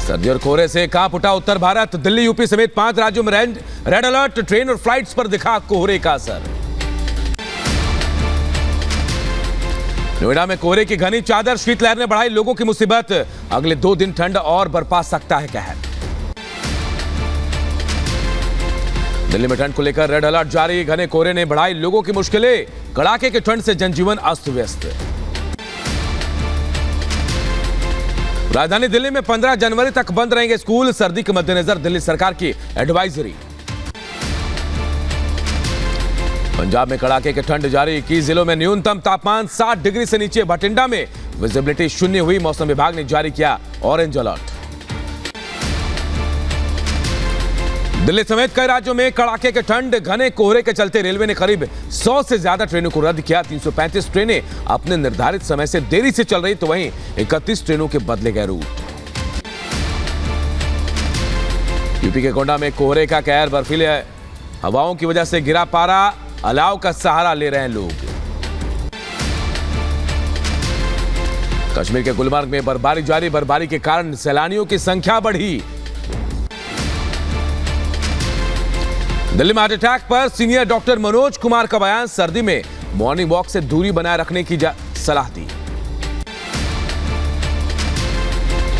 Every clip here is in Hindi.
सर्दी और कोहरे से कांप उठा उत्तर भारत। दिल्ली, यूपी समेत 5 राज्यों में रेड अलर्ट। ट्रेन और फ्लाइट्स पर दिखा कोहरे का असर। नोएडा में कोहरे की घनी चादर, शीतलहर ने बढ़ाई लोगों की मुसीबत। अगले 2 दिन ठंड और बरपा सकता है कहर। दिल्ली में ठंड को लेकर रेड अलर्ट जारी। घने कोहरे ने बढ़ाई लोगों की मुश्किलें। कड़ाके की ठंड से जनजीवन अस्त व्यस्त। राजधानी दिल्ली में 15 जनवरी तक बंद रहेंगे स्कूल। सर्दी के मद्देनजर दिल्ली सरकार की एडवाइजरी। पंजाब में कड़ाके की ठंड जारी। 21 जिलों में न्यूनतम तापमान 60 डिग्री से नीचे। भटिंडा में विजिबिलिटी शून्य हुई। मौसम विभाग ने जारी किया ऑरेंज अलर्ट। दिल्ली समेत कई राज्यों में कड़ाके की ठंड। घने कोहरे के चलते रेलवे ने करीब 100 से ज्यादा ट्रेनों को रद्द किया। 335 ट्रेनें अपने निर्धारित समय से देरी से चल रही, तो वहीं 31 ट्रेनों के बदले गए रूट। यूपी के गोंडा में कोहरे का कहर। बर्फीले हवाओं की वजह से गिरा पारा। अलाव का सहारा ले रहे हैं लोग। कश्मीर के गुलमर्ग में बर्फबारी जारी। बर्फबारी के कारण सैलानियों की संख्या बढ़ी। दिल्ली में हार्ट अटैक पर सीनियर डॉक्टर मनोज कुमार का बयान। सर्दी में मॉर्निंग वॉक से दूरी बनाए रखने की सलाह दी।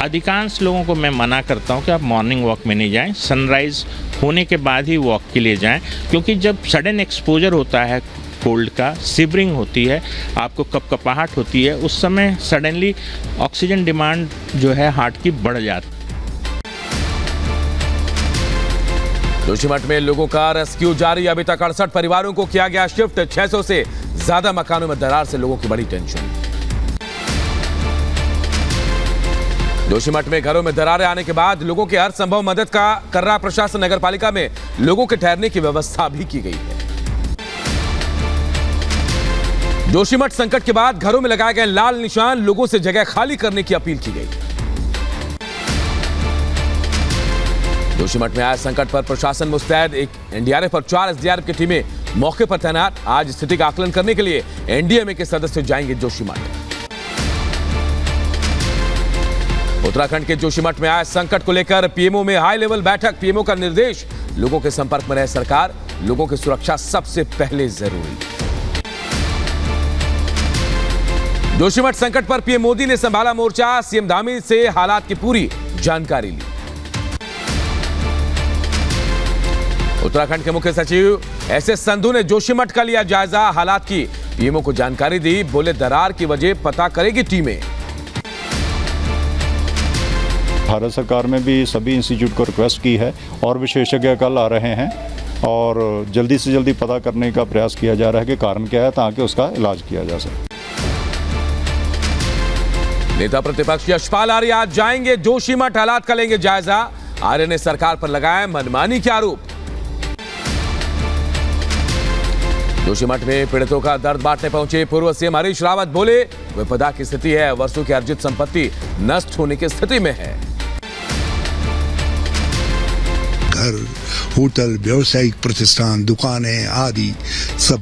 अधिकांश लोगों को मैं मना करता हूं कि आप मॉर्निंग वॉक में नहीं जाएं। सनराइज होने के बाद ही वॉक के लिए जाएं, क्योंकि जब सडन एक्सपोजर होता है कोल्ड का, सिवरिंग होती है, आपको कपकपाहट होती है, उस समय सडनली ऑक्सीजन डिमांड जो है हार्ट की बढ़ जाती है। जोशीमठ में लोगों का रेस्क्यू जारी। अभी तक 68 परिवारों को किया गया शिफ्ट। 600 से ज्यादा मकानों में दरार से लोगों की बड़ी टेंशन। जोशीमठ में घरों में दरारें आने के बाद लोगों की हर संभव मदद का कर रहा प्रशासन। नगर पालिका में लोगों के ठहरने की व्यवस्था भी की गई है। जोशीमठ संकट के बाद घरों में लगाए गए लाल निशान। लोगों से जगह खाली करने की अपील की गई। जोशीमठ में आए संकट पर प्रशासन मुस्तैद। एक एनडीआरएफ और 4 एसडीआरएफ की टीमें मौके पर तैनात। आज स्थिति का आकलन करने के लिए एनडीएमए के सदस्य जाएंगे जोशीमठ। उत्तराखंड के जोशीमठ में आए संकट को लेकर पीएमओ में हाई लेवल बैठक। पीएमओ का निर्देश, लोगों के संपर्क में रहे सरकार। लोगों की सुरक्षा सबसे पहले जरूरी। जोशीमठ संकट पर पीएम मोदी ने संभाला मोर्चा। सीएम धामी से हालात की पूरी जानकारी ली। उत्तराखंड के मुख्य सचिव एसएस संधू ने जोशीमठ का लिया जायजा। हालात की पीएमओ को जानकारी दी। बोले दरार की वजह पता करेगी टीमें। भारत सरकार में भी सभी इंस्टीट्यूट को रिक्वेस्ट की है और विशेषज्ञ कल आ रहे हैं और जल्दी से जल्दी पता करने का प्रयास किया जा रहा है कि कारण क्या है, ताकि उसका इलाज किया जा सके। नेता प्रतिपक्ष यशपाल आर्य आज जाएंगे जोशीमठ। हालात का लेंगे जायजा। आर्य ने सरकार पर लगाए मनमानी के आरोप। जोशीमठ में पीड़ितों का दर्द बांटने पहुंचे पूर्व सीएम हरीश रावत। बोले विपदा की स्थिति है, वर्षों की अर्जित संपत्ति नष्ट होने की स्थिति में है। घर, होटल, व्यावसायिक प्रतिष्ठान, दुकानें आदि सब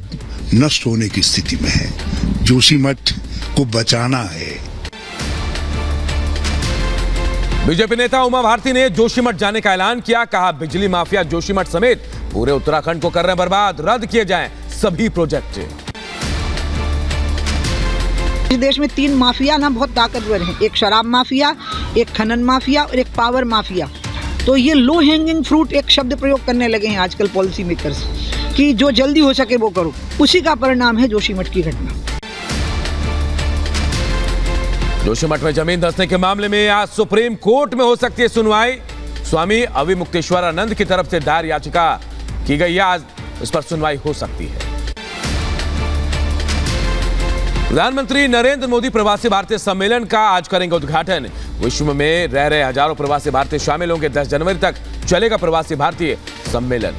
नष्ट होने की स्थिति में है। जोशीमठ को बचाना है। बीजेपी नेता उमा भारती ने जोशीमठ जाने का ऐलान किया। कहा बिजली माफिया जोशीमठ समेत पूरे उत्तराखंड को कर रहे हैं बर्बाद। रद्द किए जाएं सभी प्रोजेक्ट। इस देश में 3 माफिया ना बहुत ताकतवर हैं। एक शराब माफिया, एक खनन माफिया और एक पावर माफिया। तो ये लो हैंगिंग फ्रूट एक शब्द प्रयोग करने लगे हैं आजकल पॉलिसी मेकर्स, कि जो जल्दी हो सके वो करो। उसी का परिणाम है जोशीमठ की घटना। जोशीमठ में जमीन धंसने के मामले में आज सुप्रीम कोर्ट में हो सकती है सुनवाई। स्वामी अविमुक्तेश्वरानंद की तरफ से दायर याचिका की गई है। आज इस पर सुनवाई हो सकती है। प्रधानमंत्री नरेंद्र मोदी प्रवासी भारतीय सम्मेलन का आज करेंगे उद्घाटन। विश्व में रह रहे हजारों प्रवासी भारतीय शामिल होंगे। 10 जनवरी तक चलेगा प्रवासी भारतीय सम्मेलन।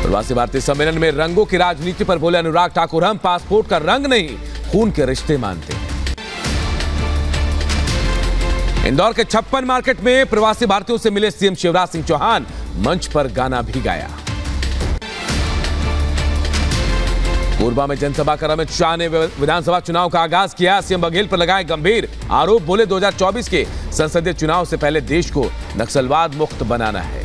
प्रवासी भारतीय सम्मेलन में रंगों की राजनीति पर बोले अनुराग ठाकुर। हम पासपोर्ट का रंग नहीं, खून के रिश्ते मानते हैं। इंदौर के 56 मार्केट में प्रवासी भारतीयों से मिले सीएम शिवराज सिंह चौहान। मंच पर गाना भी गाया। कोरबा में जनसभा कर अमित शाह ने विधानसभा चुनाव का आगाज किया। सीएम बघेल पर लगाए गंभीर आरोप, बोले 2024 के संसदीय चुनाव से पहले देश को नक्सलवाद मुक्त बनाना है।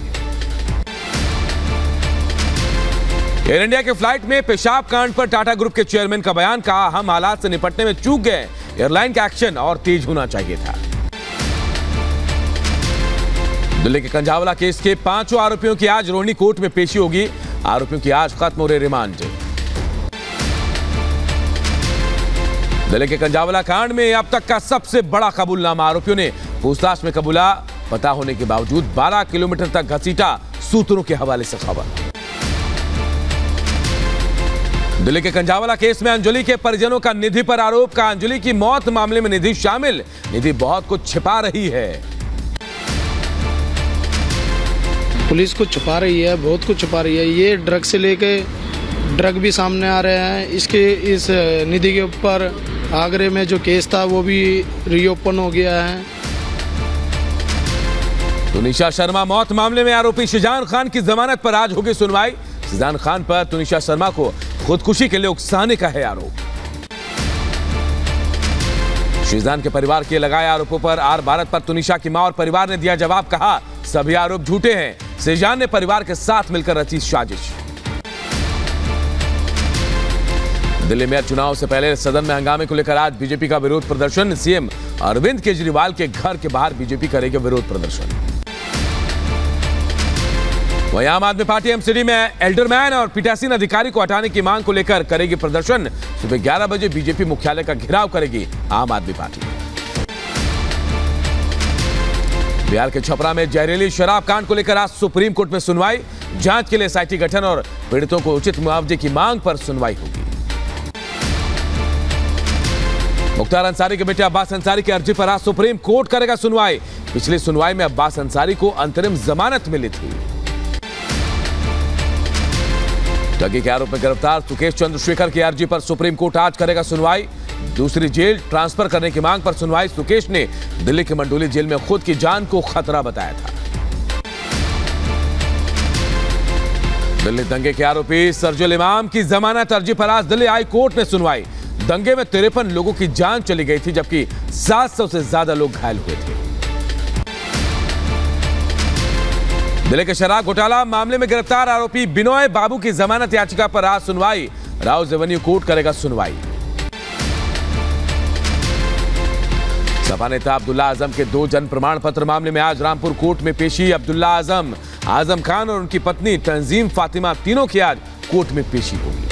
एयर इंडिया के फ्लाइट में पेशाब कांड पर टाटा ग्रुप के चेयरमैन का बयान, कहा हम हालात से निपटने में चूक गए, एयरलाइन का एक्शन और तेज होना चाहिए था। दिल्ली के कंझावला केस के 5 आरोपियों की आज रोहिणी कोर्ट में पेशी होगी। आरोपियों की आज खत्म हो रही रिमांड। दिल्ली के कंझावला कांड में अब तक का सबसे बड़ा कबूलनामा। आरोपियों ने पूछताछ में कबूला, पता होने के बावजूद 12 किलोमीटर तक घसीटा। सूत्रों के हवाले से खबर। दिल्ली के कंझावला केस में अंजलि के परिजनों का निधि पर आरोप, का अंजलि की मौत मामले में निधि शामिल, निधि बहुत कुछ छिपा रही है। पुलिस कुछ छुपा रही है, बहुत कुछ छुपा रही है। ये ड्रग से लेके ड्रग भी सामने आ रहे हैं। इस निधि के ऊपर आगरे में जो केस था वो भी रीओपन हो गया है। तुनिशा शर्मा मौत मामले में आरोपी शिजान खान की जमानत पर आज होगी सुनवाई। शिजान खान पर तुनिशा शर्मा को खुदकुशी के लिए उकसाने का है आरोप। शिजान के परिवार के लगाए आरोपों पर आर भारत पर तुनिशा की मां और परिवार ने दिया जवाब, कहा सभी आरोप झूठे हैं। शिजान ने परिवार के साथ मिलकर रची साजिश। दिल्ली में चुनाव से पहले सदन में हंगामे को लेकर आज बीजेपी का विरोध प्रदर्शन। सीएम अरविंद केजरीवाल के घर के बाहर बीजेपी करेगी विरोध प्रदर्शन। वहीं आम आदमी पार्टी एमसीडी में एल्डरमैन और पीठासीन अधिकारी को हटाने की मांग को लेकर करेगी प्रदर्शन। सुबह 11 बजे बीजेपी मुख्यालय का घेराव करेगी आम आदमी पार्टी। बिहार के छपरा में जहरीली शराब कांड को लेकर आज सुप्रीम कोर्ट में सुनवाई। जांच के लिए एसआईटी गठन और पीड़ितों को उचित मुआवजे की मांग पर सुनवाई होगी। मुख्तार अंसारी के बेटे अब्बास अंसारी की अर्जी पर आज सुप्रीम कोर्ट करेगा सुनवाई। पिछली सुनवाई में अब्बास अंसारी को अंतरिम जमानत मिली थी। ठगी के आरोप में गिरफ्तार सुकेश चंद्रशेखर की अर्जी पर सुप्रीम कोर्ट आज करेगा सुनवाई। दूसरी जेल ट्रांसफर करने की मांग पर सुनवाई। सुकेश ने दिल्ली के मंडोली जेल में खुद की जान को खतरा बताया था। दिल्ली दंगे के आरोपी सरजुल इमाम की जमानत अर्जी पर आज दिल्ली हाई कोर्ट में सुनवाई। दंगे में 53 लोगों की जान चली गई थी, जबकि 700 से ज्यादा लोग घायल हुए थे। दिल्ली के शराब घोटाला मामले में गिरफ्तार आरोपी बिनोय बाबू की जमानत याचिका पर आज सुनवाई। राउज एवेन्यू कोर्ट करेगा सुनवाई। सपा नेता अब्दुल्ला आजम के 2 जन्म प्रमाण पत्र मामले में आज रामपुर कोर्ट में पेशी। अब्दुल्ला आजम, आजम खान और उनकी पत्नी तंजीम फातिमा, तीनों की आज कोर्ट में पेशी होगी।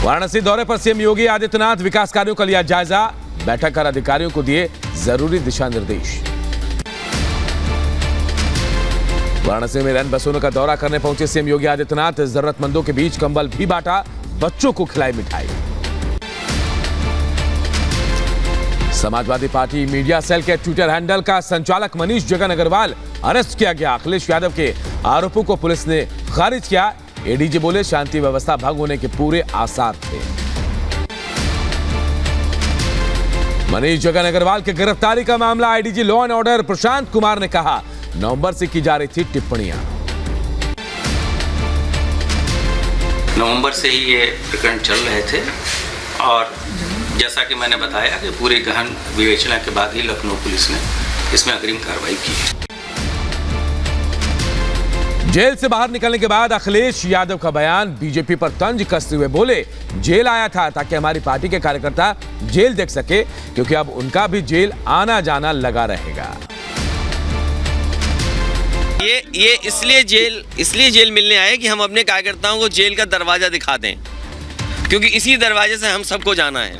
वाराणसी दौरे पर सीएम योगी आदित्यनाथ विकास कार्यों का लिया जायजा। बैठक कर अधिकारियों को दिए जरूरी दिशा निर्देश। वाराणसी में रैन बसों का दौरा करने पहुंचे सीएम योगी आदित्यनाथ। जरूरतमंदों के बीच कंबल भी बांटा, बच्चों को खिलाई मिठाई। समाजवादी पार्टी मीडिया सेल के ट्विटर हैंडल का संचालक मनीष जगन अग्रवाल अरेस्ट किया गया। अखिलेश यादव के आरोपों को पुलिस ने खारिज किया। एडीजी बोले शांति व्यवस्था भंग होने के पूरे आसार थे। मनीष जगन अग्रवाल की गिरफ्तारी का मामला IDG law and order Prashant Kumar ने कहा, नवंबर से की जा रही थी टिप्पणियां। नवंबर से ही ये प्रकरण चल रहे थे और जैसा कि मैंने बताया कि पूरी गहन विवेचना के बाद ही लखनऊ पुलिस ने इसमें अग्रिम कार्रवाई की है। जेल से बाहर निकलने के बाद अखिलेश यादव का बयान, बीजेपी पर तंज कसते हुए बोले, जेल आया था ताकि हमारी पार्टी के कार्यकर्ता जेल देख सके, क्योंकि अब उनका भी जेल आना जाना लगा रहेगा। ये इसलिए जेल मिलने आए कि हम अपने कार्यकर्ताओं को जेल का दरवाजा दिखा दें, क्योंकि इसी दरवाजे से हम सबको जाना है।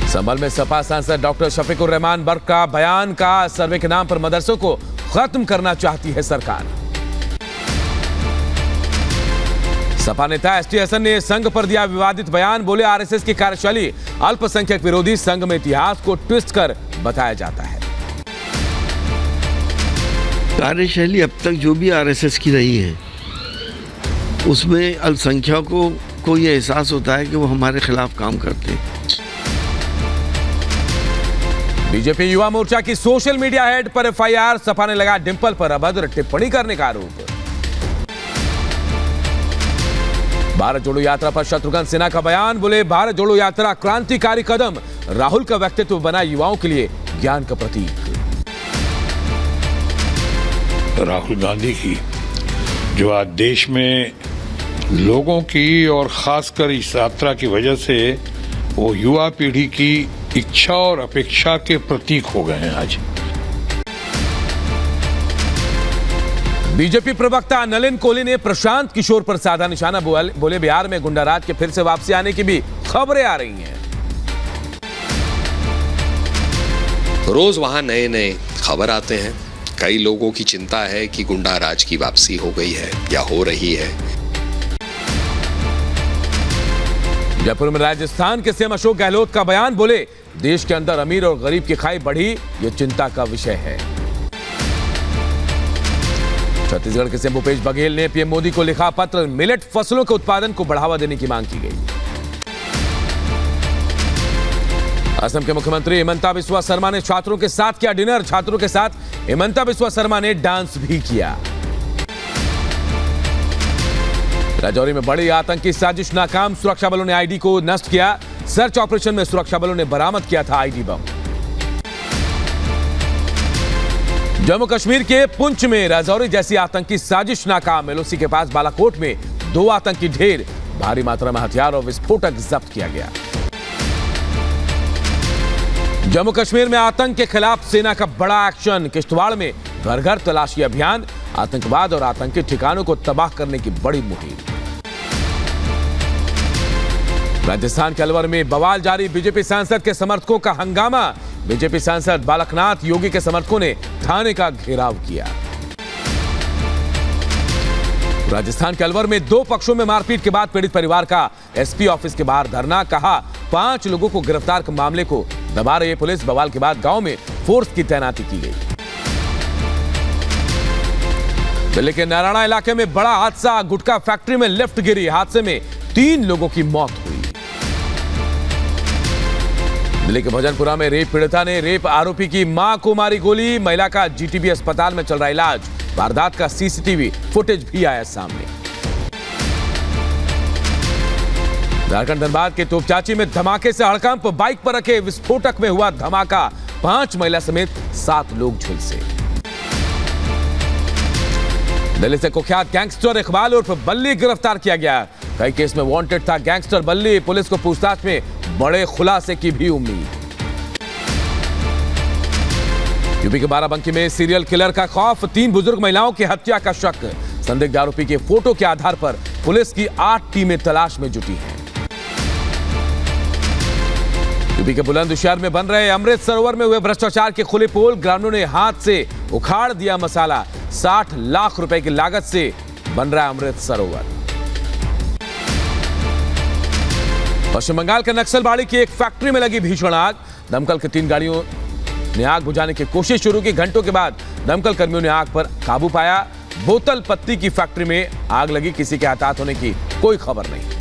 संभल में सपा सांसद डॉक्टर शफीकुर रहमान बर्क का बयान, का सर्वे के नाम पर मदरसों को खत्म करना चाहती है सरकार। सपा नेता एसटी हसन ने संघ पर दिया विवादित बयान, बोले आरएसएस की कार्यशैली अल्पसंख्यक विरोधी, संघ में इतिहास को ट्विस्ट कर बताया जाता है। कार्यशैली अब तक जो भी आरएसएस की रही है उसमें अल्पसंख्यकों को ये एहसास होता है कि वो हमारे खिलाफ काम करते हैं। बीजेपी युवा मोर्चा की सोशल मीडिया हेड पर एफआईआर, सपा ने लगा डिंपल पर अभद्र टिप्पणी करने का आरोप। भारत जोड़ो यात्रा पर शत्रुघ्न सिन्हा का बयान, बोले भारत जोड़ो यात्रा क्रांतिकारी कदम, राहुल का व्यक्तित्व बना युवाओं के लिए ज्ञान का प्रतीक। राहुल गांधी की जो आज देश में लोगों की और खासकर इस यात्रा की वजह से वो युवा पीढ़ी की इच्छा और अपेक्षा के प्रतीक हो गए हैं आज। बीजेपी प्रवक्ता नलिन कोहली ने प्रशांत किशोर पर साधा निशाना, बोले बिहार में गुंडाराज के फिर से वापसी आने की भी खबरें आ रही हैं। रोज वहां नए नए खबर आते हैं। कई लोगों की चिंता है कि गुंडाराज की वापसी हो गई है या हो रही है। जयपुर में राजस्थान के सीएम अशोक गहलोत का बयान, बोले देश के अंदर अमीर और गरीब की खाई बढ़ी, ये चिंता का विषय है। छत्तीसगढ़ के सीएम भूपेश बघेल ने पीएम मोदी को लिखा पत्र, मिलेट फसलों के उत्पादन को बढ़ावा देने की मांग की गई। असम के मुख्यमंत्री हिमंता बिस्वा शर्मा ने छात्रों के साथ किया डिनर, छात्रों के साथ हिमंता बिस्वा शर्मा ने डांस भी किया। राजौरी में बड़ी आतंकी साजिश नाकाम, सुरक्षा बलों ने आईडी को नष्ट किया। सर्च ऑपरेशन में सुरक्षा बलों ने बरामद किया था आईडी बम। जम्मू कश्मीर के पुंछ में राजौरी जैसी आतंकी साजिश नाकाम, एलओसी के पास बालाकोट में 2 आतंकी ढेर, भारी मात्रा में हथियार और विस्फोटक जब्त किया गया। जम्मू कश्मीर में आतंक के खिलाफ सेना का बड़ा एक्शन, किश्तवाड़ में घर घर तलाशी अभियान, आतंकवाद और आतंकी ठिकानों को तबाह करने की बड़ी मुहिम। राजस्थान के अलवर में बवाल जारी, बीजेपी सांसद के समर्थकों का हंगामा, बीजेपी सांसद बालकनाथ योगी के समर्थकों ने थाने का घेराव किया। राजस्थान के अलवर में 2 पक्षों में मारपीट के बाद पीड़ित परिवार का एसपी ऑफिस के बाहर धरना, कहा 5 लोगों को गिरफ्तार कर मामले को दबा रही पुलिस। बवाल के बाद गांव में फोर्स की तैनाती की गई। दिल्ली के नारायणा इलाके में बड़ा हादसा, गुटखा फैक्ट्री में लिफ्ट गिरी, हादसे में 3 लोगों की मौत हुई। दिल्ली के भजनपुरा में रेप पीड़िता ने रेप आरोपी की मां को मारी गोली, महिला का जीटीबी अस्पताल में चल रहा इलाज। वारदात का सीसीटीवी फुटेज भी आया सामने। झारखंड धनबाद के तोपचाची में धमाके से हड़कंप, बाइक पर रखे विस्फोटक में हुआ धमाका, 5 महिला समेत 7 लोग झुलसे। दिल्ली से कुख्यात गैंगस्टर इकबाल उर्फ बल्ली गिरफ्तार किया गया, कई केस में वांटेड था गैंगस्टर बल्ली, पुलिस को पूछताछ में बड़े खुलासे की भी उम्मीद। यूपी के बाराबंकी में सीरियल किलर का खौफ, 3 बुजुर्ग महिलाओं की हत्या का शक, संदिग्ध आरोपी के फोटो के आधार पर पुलिस की 8 टीमें तलाश में जुटी हैं। यूपी के बुलंदशहर में बन रहे अमृत सरोवर में हुए भ्रष्टाचार के खुले पोल, ग्रामीणों ने हाथ से उखाड़ दिया मसाला, 60 लाख रुपए की लागत से बन रहा अमृत सरोवर। पश्चिम बंगाल के नक्सलबाड़ी की एक फैक्ट्री में लगी भीषण आग, दमकल की 3 गाड़ियों ने आग बुझाने की कोशिश शुरू की। घंटों के बाद दमकल कर्मियों ने आग पर काबू पाया। बोतल पत्ती की फैक्ट्री में आग लगी, किसी के हताहत होने की कोई खबर नहीं।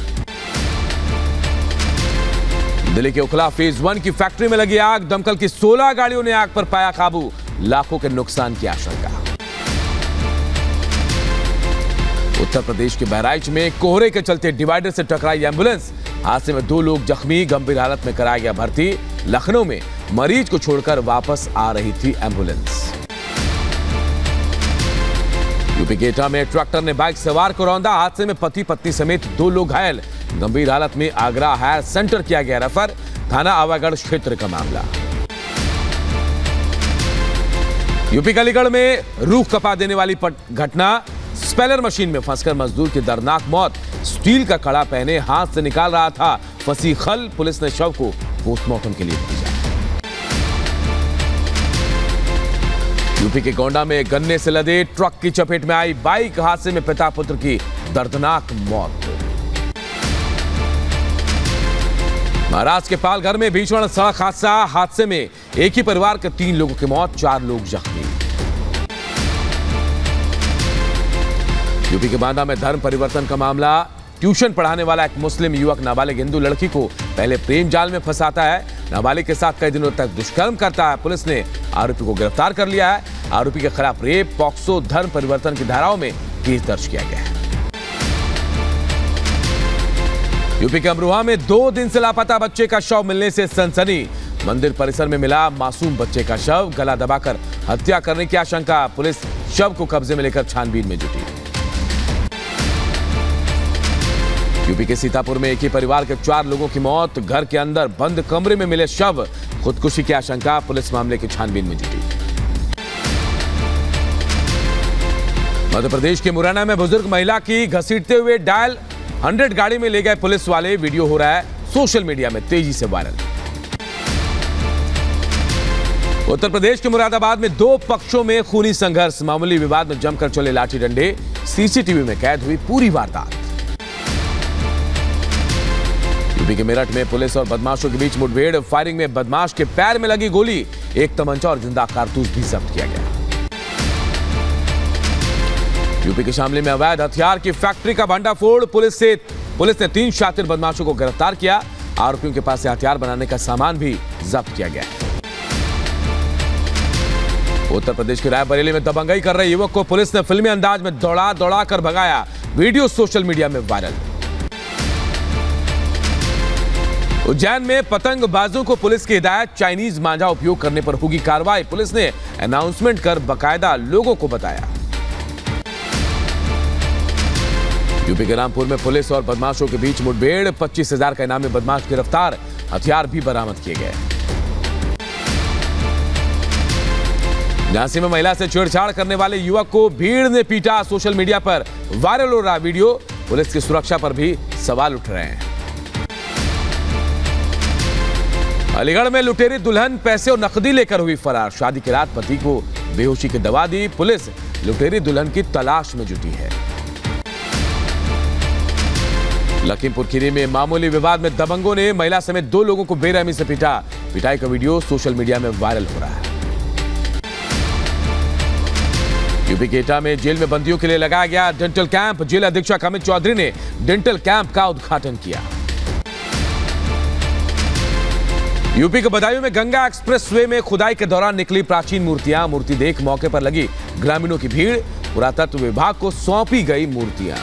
दिल्ली के उखला फेज 1 की फैक्ट्री में लगी आग, दमकल की 16 गाड़ियों ने आग पर पाया काबू, लाखों के नुकसान की आशंका। उत्तर प्रदेश के बहराइच में कोहरे के चलते डिवाइडर से टकराई एम्बुलेंस, हादसे में 2 लोग जख्मी, गंभीर हालत में कराया गया भर्ती। लखनऊ में मरीज को छोड़कर वापस आ रही थी एम्बुलेंस। यूपी के एटा में ट्रैक्टर ने बाइक सवार को रौंदा, हादसे में पति पत्नी समेत 2 लोग घायल, गंभीर हालत में आगरा हायर सेंटर किया गया रेफर, थाना आवागढ़ क्षेत्र का मामला। यूपी के अलीगढ़ में रूह कपा देने वाली घटना, स्पेलर मशीन में फंसकर मजदूर की दर्दनाक मौत, स्टील का कड़ा पहने हाथ से निकाल रहा था फंसी खल, पुलिस ने शव को पोस्टमार्टम के लिए भेजा। यूपी के गोंडा में गन्ने से लदे ट्रक की चपेट में आई बाइक, हादसे में पिता पुत्र की दर्दनाक मौत। महाराष्ट्र के पालघर में भीषण सड़क हादसा, हादसे में एक ही परिवार के 3 लोगों की मौत, 4 लोग जख्मी। यूपी के बांदा में धर्म परिवर्तन का मामला, ट्यूशन पढ़ाने वाला एक मुस्लिम युवक नाबालिग हिंदू लड़की को पहले प्रेम जाल में फंसाता है, नाबालिग के साथ कई दिनों तक दुष्कर्म करता है। पुलिस ने आरोपी को गिरफ्तार कर लिया है। आरोपी के खिलाफ रेप, पॉक्सो, धर्म परिवर्तन की धाराओं में केस दर्ज किया गया है। यूपी के अमरोहा में 2 दिन से लापता बच्चे का शव मिलने से सनसनी। मंदिर परिसर में मिला मासूम बच्चे का शव, गला दबाकर हत्या करने की आशंका। पुलिस शव को कब्जे में लेकर छानबीन में जुटी। यूपी के सीतापुर में एक ही परिवार के 4 लोगों की मौत, घर के अंदर बंद कमरे में मिले शव, खुदकुशी की आशंका। पुलिस मामले की छानबीन में जुटी। मध्य प्रदेश के मुरैना में बुजुर्ग महिला की घसीटते हुए डायल 100 गाड़ी में ले गए पुलिस वाले। वीडियो हो रहा है सोशल मीडिया में तेजी से वायरल। उत्तर प्रदेश के मुरादाबाद में 2 पक्षों में खूनी संघर्ष, मामूली विवाद में जमकर चले लाठी डंडे। सीसीटीवी में कैद हुई पूरी वारदात। यूपी के मेरठ में पुलिस और बदमाशों के बीच मुठभेड़, फायरिंग में बदमाश के पैर में लगी गोली, एक तमंचा और जिंदा कारतूस भी जब्त किया गया। यूपी के शामली में अवैध हथियार की फैक्ट्री का भंडाफोड़, पुलिस ने 3 शातिर बदमाशों को गिरफ्तार किया। आरोपियों के पास से हथियार बनाने का सामान भी जब्त किया गया। उत्तर प्रदेश के रायबरेली में दबंगई कर रहे युवक को पुलिस ने फिल्मी अंदाज में दौड़ा कर भगाया। वीडियो सोशल मीडिया में वायरल। उज्जैन में पतंगबाजों को पुलिस की हिदायत, चाइनीज मांझा उपयोग करने पर होगी कार्रवाई। पुलिस ने अनाउंसमेंट कर बाकायदा लोगों को बताया। यूपी के रामपुर में पुलिस और बदमाशों के बीच मुठभेड़, 25,000 का इनामी बदमाश गिरफ्तार, हथियार भी बरामद किए गए। झांसी में महिला से छेड़छाड़ करने वाले युवक को भीड़ ने पीटा, सोशल मीडिया पर वायरल हो रहा वीडियो। पुलिस की सुरक्षा पर भी सवाल उठ रहे हैं। अलीगढ़ में लुटेरी दुल्हन पैसे और नकदी लेकर हुई फरार, शादी की रात पति को बेहोशी की दवा दी। पुलिस लुटेरी दुल्हन की तलाश में जुटी है। लखीमपुर खीरी में मामूली विवाद में दबंगों ने महिला समेत 2 लोगों को बेरहमी से पीटा। पिटाई का वीडियो सोशल मीडिया में वायरल हो रहा है। यूपी के एटा में जेल में बंदियों के लिए लगाया गया डेंटल कैंप, जेल अधीक्षक अमित चौधरी ने डेंटल कैंप का उद्घाटन किया। यूपी के बदायूं में गंगा एक्सप्रेसवे में खुदाई के दौरान निकली प्राचीन मूर्तियां, मूर्ति देख मौके पर लगी ग्रामीणों की भीड़। पुरातत्व विभाग को सौंपी गई मूर्तियां।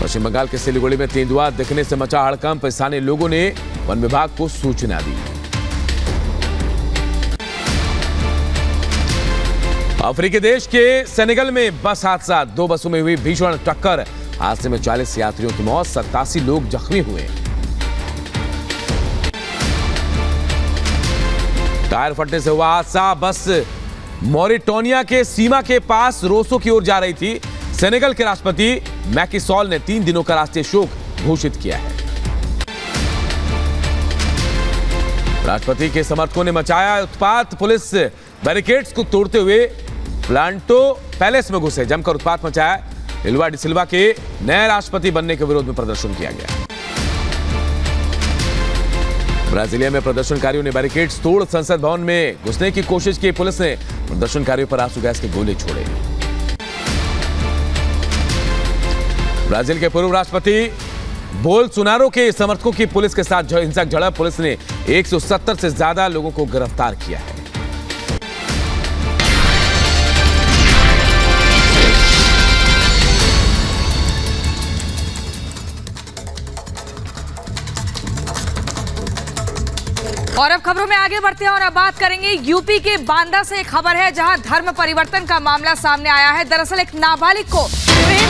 पश्चिम बंगाल के सिलीगुड़ी में तेंदुआ दिखने से मचा हड़कंप, स्थानीय लोगों ने वन विभाग को सूचना दी। अफ्रीकी देश के सेनेगल में बस हादसा, 2 बसों में हुई भीषण टक्कर, हादसे में 40 यात्रियों की मौत, 87 लोग जख्मी हुए। टायर फटने से हुआ हादसा, बस मॉरिटानिया के सीमा के पास रोसो की ओर जा रही थी। सेनेगल के राष्ट्रपति मैकी सॉल ने 3 दिनों का राष्ट्रीय शोक घोषित किया है। राष्ट्रपति के समर्थकों ने मचाया उत्पात, पुलिस बैरिकेड्स को तोड़ते हुए प्लांटो पैलेस में घुसे, जमकर उत्पात मचाया। लुला डी सिल्वा के नए राष्ट्रपति बनने के विरोध में प्रदर्शन किया गया। ब्राजीलिया में प्रदर्शनकारियों ने बैरिकेड्स तोड़ संसद भवन में घुसने की कोशिश की। पुलिस ने प्रदर्शनकारियों पर आंसू गैस के गोले छोड़े। ब्राजील के पूर्व राष्ट्रपति बोल्सोनारो के समर्थकों की पुलिस के साथ हिंसक झड़प, पुलिस ने 170 से ज्यादा लोगों को गिरफ्तार किया है। और अब खबरों में आगे बढ़ते हैं और अब बात करेंगे यूपी के बांदा से। एक खबर है जहां धर्म परिवर्तन का मामला सामने आया है। दरअसल एक नाबालिग को प्रेम